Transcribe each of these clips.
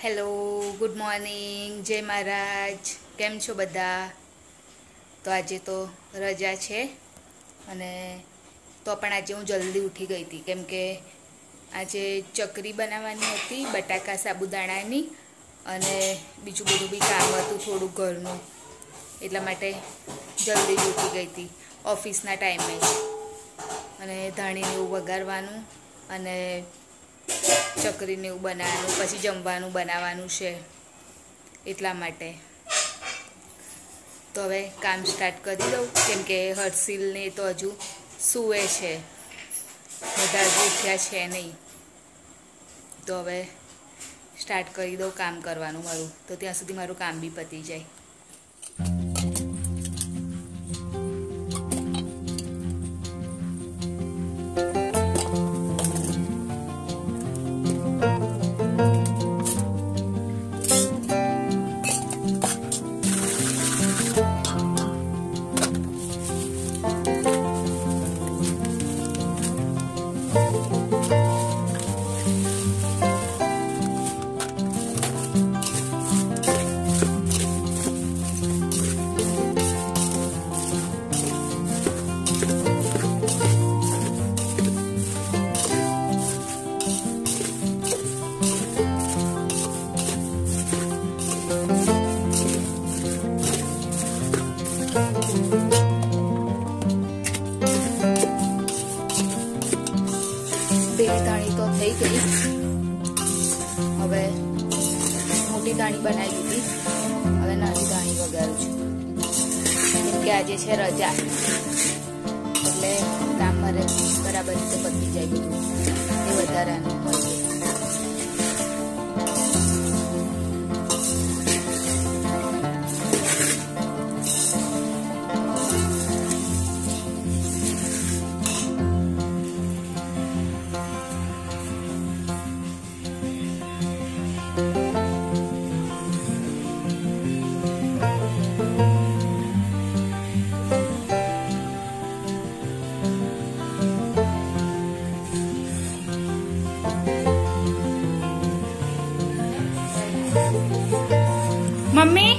Hello, good morning, જય મહારાજ. કેમ છો બધા? તો આજે તો રજા છે અને તો પણ આજે હું જલ્દી ઉઠી ગઈ હતી કેમ કે આજે ચકરી બનાવવાની હતી, બટાકા સાબુદાણાની, અને બીજું બધું બી કામ હતું થોડું ઘરનું, એટલા માટે જલ્દી જ ઉઠી ગઈ હતી ઓફિસના ટાઈમે. અને ધાણીને એવું વઘારવાનું અને ચકરીને એવું બનાવવાનું, પછી જમવાનું બનાવવાનું છે, એટલા માટે. તો હવે કામ સ્ટાર્ટ કરી દઉં કેમ કે હર્ષિલને તો હજુ સૂવે છે, બધા હજુ ઉઠ્યા છે નહીં. તો હવે સ્ટાર્ટ કરી દઉં કામ કરવાનું મારું, તો ત્યાં સુધી મારું કામ બી પતી જાય. ધાણી તો થઈ ગઈ, હવે મોટી ધાણી બનાવી દીધી, હવે નાની ધાણી વઘારું છું કેમ કે આજે છે રજા, એટલે કામ મારે બરાબર રીતે પતી જાય બધું, એ વધારાનું હોય. મમ્મી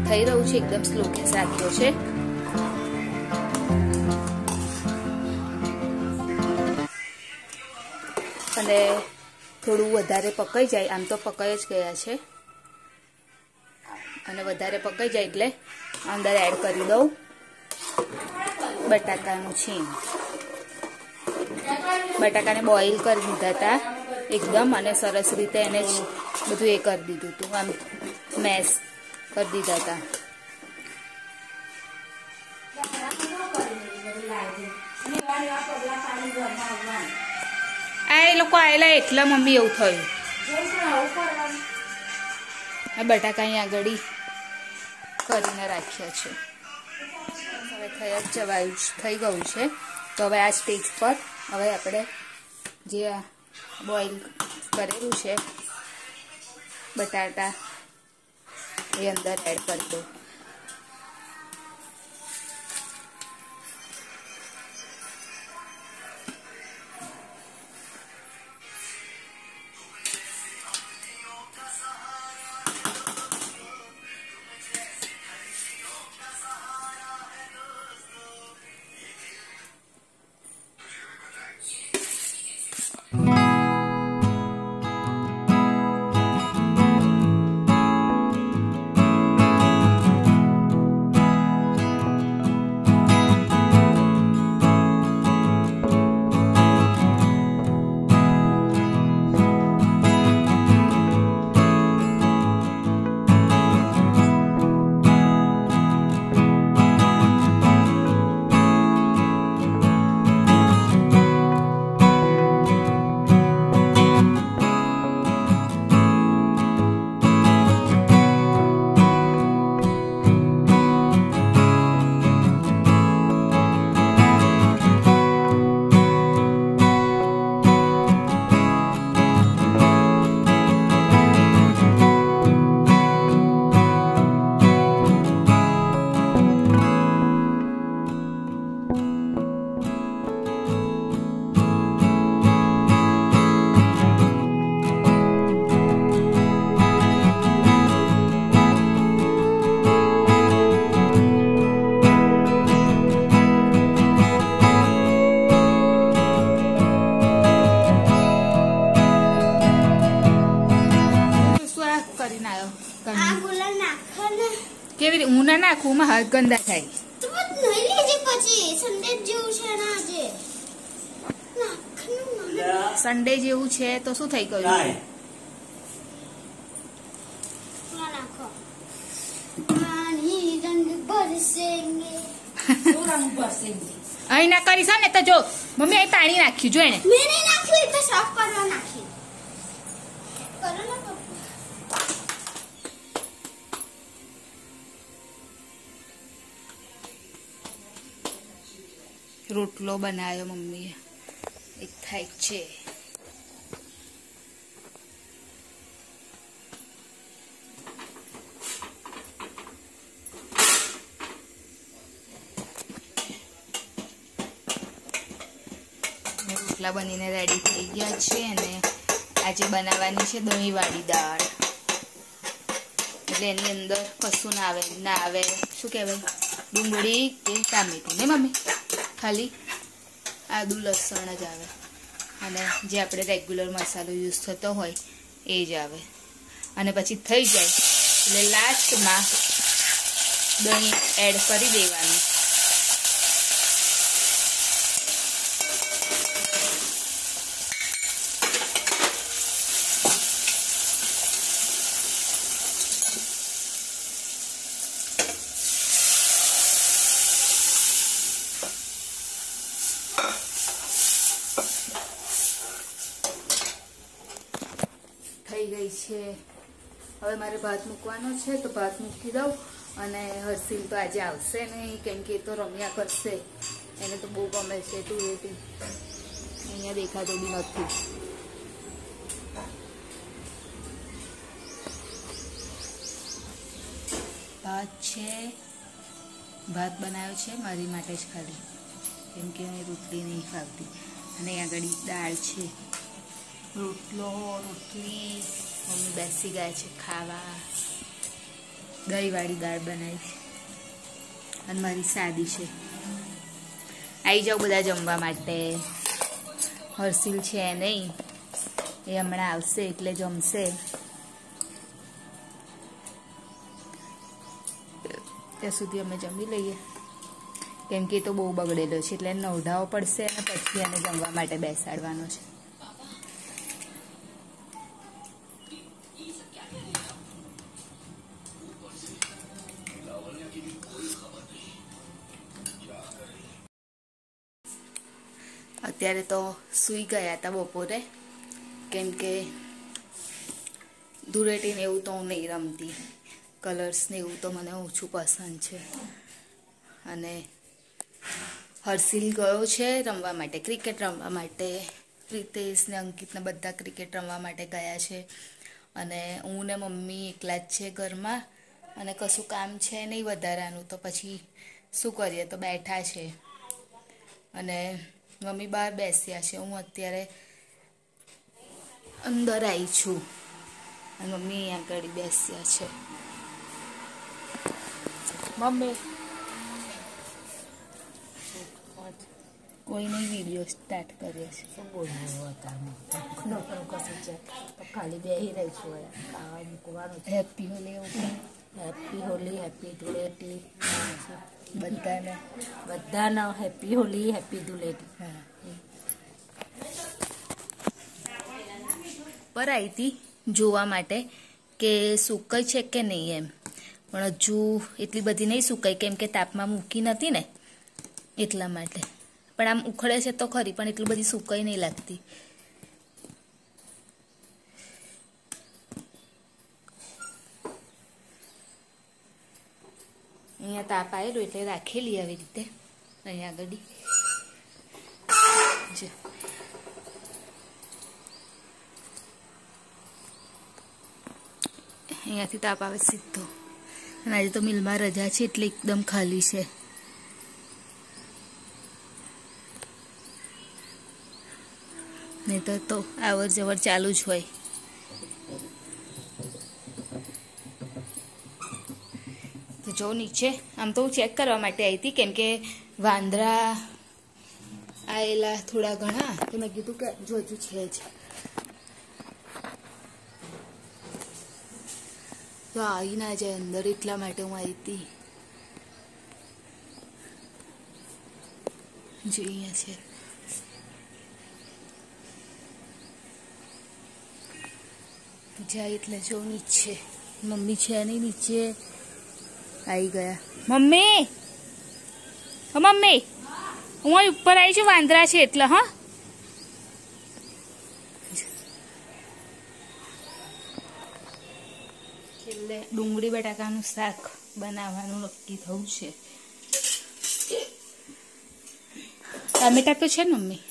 થઈ રહ્યું છે, એકદમ સ્લો ગેસ રાખ્યો છે. અને થોડું વધારે પકાઈ જાય, આમ તો પકાઈ જ ગયા છે, અને વધારે પકાઈ જાય એટલે અંદર એડ કરી દઉં બટાકાનું છીણ. બટાકાને બોઇલ કરી દીધા હતા એકદમ, અને સરસ રીતે એને જ બધું એ કરી દીધું હતું, આમ મેશ કરી દીધા હતા. આ એ લોકો આવેલા એટલા મમ્મી એવું થયું. આ બટાકા અહીં આગળ કરીને રાખ્યા છે, હવે થઈ ગયું છે. તો હવે આ સ્ટેજ પર હવે આપણે જે બોઇલ કરેલું છે બટાટા એ અંદર એડ કરી દો. કેવી હું ના નાખું, માં હાથ ગંદા થાય. તો નહીં લેજે પછી સન્ડે જેવું છે ને આજે. સન્ડે જેવું છે તો શું થઈ ગયું? નાખો. પાણી રંગ બરસેંગે. રંગ બરસેંગે. અહીં ના કરીશ ને તો જો મમ્મી અહીં પાણી નાખ્યું જો એને. મેં નહીં નાખ્યું, તો સાફ કરવા નાખ્યું. કરો ને તો. રોટલો બનાવ્યો મમ્મીએ, એક થાય છે. રોટલા બનીને રેડી થઈ ગયા છે અને આજે બનાવવાની છે દહીંવાળી દાળ. એટલે એની અંદર કશું ના આવે શું કહેવાય, ડુંગળી કે ટામેટું ને મમ્મી, ખાલી આદુ લસણ જ આવે અને જે આપણે રેગ્યુલર મસાલો યુઝ થતો હોય એ જ આવે. અને પછી થઈ જાય એટલે લાસ્ટમાં દહીં એડ કરી દેવાનું. થઈ ગઈ છે. હવે મારે ભાત મૂકવાનો છે તો ભાત મૂકી દઉં. અને હર્ષિલ તો આજે આવશે નહીં કેમ કે એ તો રમ્યા કરશે, એને તો બહુ ગમે છે ધૂળેટી. અહીંયા દેખાતો બી નથી. ભાત છે, ભાત બનાવ્યો છે મારી માટે જ ખાલી, કેમ કે એને રોટલી નહીં ખાવતી. અને આગળ દાળ છે, રોટલી મમ્મી બેસી ગયા છે ખાવા. દહીંવાળી દાળ બનાવી છે અને મારી સાદી છે. આવી જાઓ બધા જમવા માટે. હર્ષિલ છે નહીં, એ હમણાં આવશે એટલે જમશે. ત્યાં સુધી અમે જમી લઈએ કેમ કે એ તો બહુ બગડેલો છે એટલે નવડાવવો પડશે અને પછી એને જમવા માટે બેસાડવાનો છે. અત્યારે તો સૂઈ ગયા હતા બપોરે કેમ કે ધૂળેટીને એવું તો હું નહીં રમતી, કલર્સને એવું તો મને ઓછું પસંદ છે. અને હર્ષિલ ગયો છે રમવા માટે, ક્રિકેટ રમવા માટે. પ્રિતેશ ને અંકિતને બધા ક્રિકેટ રમવા માટે ગયા છે અને હું ને મમ્મી એકલા જ છે ઘરમાં અને કશું કામ છે નહીં વધારાનું, તો પછી શું કરીએ, તો બેઠા છે. અને મમ્મી બહાર બેસ્યા છે, હું અત્યારે અંદર આવી છું અને મમ્મી અહીંયા આગળ બેસ્યા છે. મમ્મી કોઈ નહીં, વિડીયો સ્ટાર્ટ કરીએ છીએ. શું બોલવું હતા કશું છે તો ખાલી બેસી રહીશું, ખાવા મૂકવાનું. હેપી હોલી એવું હેપી હોલી, હેપી ધૂળેટી બધાને હેપી હોલી, હેપી ધૂળેટી. હા પર આવી હતી જોવા માટે કે સુકાય છે કે નહીં એમ, પણ હજુ એટલી બધી નહીં સુકાઈ કેમ કે તાપમાં મૂકી નથી ને એટલા માટે. પણ આમ ઉખડે છે તો ખરી, પણ એટલી બધી સુકાઈ નહીં લાગતી. અહીંયા તાપ આવેલો એટલે રાખેલી આવી રીતે અહીંયા આગળ. અહીંયાથી તાપ આવે સીધો. અને આજે તો મિલમાં રજા છે એટલે એકદમ ખાલી છે. નહીં તો આવર જવર ચાલુ જ હોય. તો જો નીચે આમ તો હું ચેક કરવા માટે આવી હતી કેમ કે વાંદરા આવેલા થોડા ઘણા, તો મેં કીધું કે જો હજુ છે જ. તો તો આવી ના જાય અંદર, એટલા માટે હું આવી હતી. જો અહીંયા છે. જાય એટલે જો નીચે મમ્મી છે નહીં, નીચે આવી ગયા. મમ્મી, મમ્મી હું અહીં ઉપર આવી છું, વાંદરા છે એટલે. હા, છેલ્લે ડુંગળી બટાકાનું શાક બનાવવાનું નક્કી થયું છે. ટામેટા તો છે ને મમ્મી?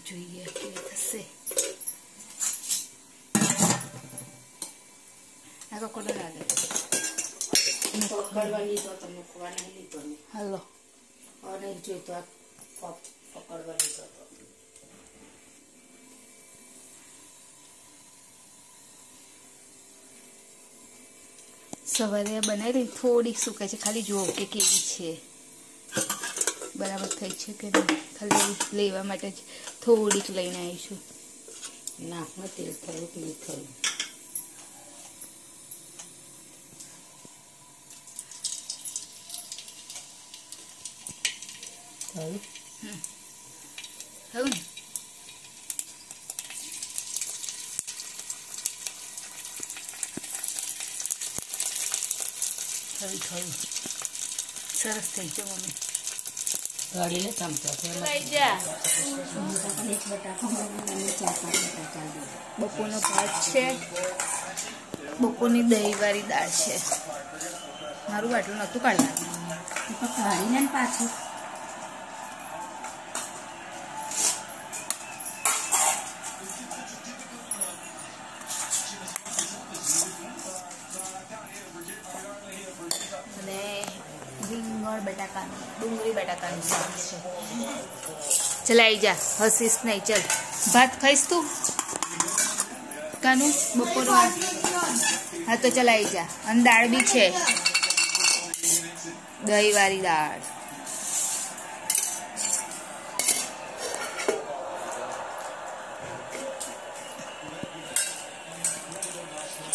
જોઈએ કેવી થશે. આ કકોડો લાગે. પકડવાની તો તમે મૂકવાના લીધો ને. હાલો, અને જોઈ તો પકડવાની તો સવારે બનાવી થોડીક સુકાય છે, ખાલી જુઓ કે કેવી છે, બરાબર થઈ છે કે નહીં. ખાલી લેવા માટે જ થોડીક લઈને આવીશું. નાકમાં તેલ થયું પીલું થયું. થયું થયું ને? થયું સરસ થઈ છે મમ્મી. ગાડી લે ચમચા બપોરનો ભાત છે, બપોરની દહીંવાળી દાળ છે. મારું બાટલું નહોતું કાઢવાનું, કાઢીને પાછું અને ડુંગળી બટાકાનું શાક છે. ચલ આવી જા, હસીશ નહીં. ચલ ભાત ખાઈશ તું કાનું બપોરનું? હા તો ચલ આવી જા. અને દાળ બી છે, દહીંવાળી દાળ.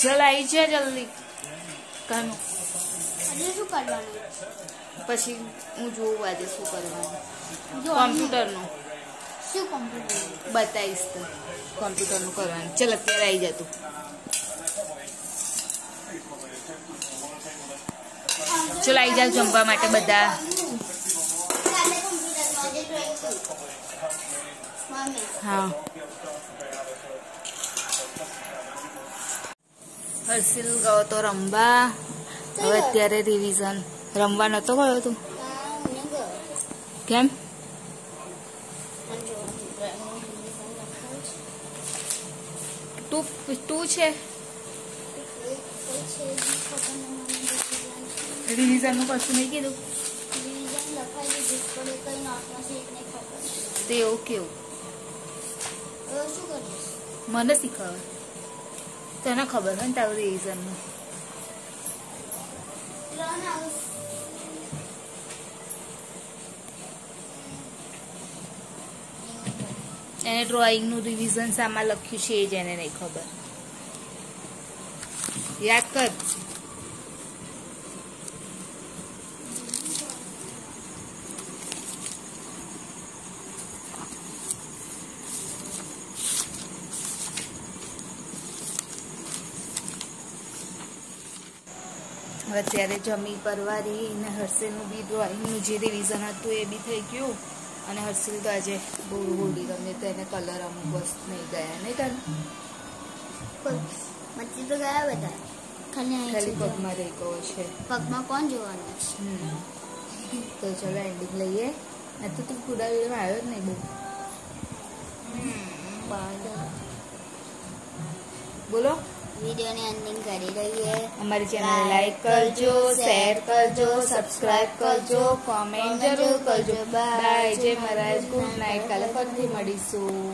ચલ આવી જા જલ્દી કાનું. શું કરવાનું? પછી હું જોઉં આજે શું કરવાનું. જો કોમ્પ્યુટરનું શું કોમ્પ્યુટર? બતાવીશ તો કોમ્પ્યુટરનું કરવાનું. ચલ અત્યારે આવી જતું. ચલો આવી જાવ જમવા માટે બધા. હા, હર્ષિલ ગયો તો રમવા. હવે અત્યારે રિવિઝન. રમવા નતો ગયો તું? કેમ? તું છે રિવિઝન નું કશું નહીં કીધું? તે એવું કેવું? મને શીખવે, તને ખબર હોય ને તારું રિવિઝન નું. એને ડ્રોઈંગનું રિવિઝન શામાં લખ્યું છે એ જ એને નહીં ખબર. યાદ કર. અત્યારે જમી પરવારી ને હર્ષિલનું બી ડ્રોઈંગનું જે રિવિઝન હતું એ બી થઈ ગયું. અને હર્ષિલ તો આજે બહુ હોળી ગમે તો એને કલર અમુક બસ નહીં ગયા. નહીં તારે મચ્છી તો ગયા બધા, ખાલી પગમાં રહી ગયો છે. પગમાં કોણ જોવાનું છે? તો ચલો એન્ડિંગ લઈએ. આ તો તું પૂરા વિડીયોમાં આવ્યો જ નહીં બહુ. બોલો. વિડીયોની એન્ડિંગ કરી દઈએ. અમારી ચેનલ લાઈક કરજો, શેર કરજો, સબસ્ક્રાઇબ કરજો, કોમેન્ટ જરૂર કરજો. બાય. જય મહારાજ. Good night. કાલે ફરીથી મળીશું.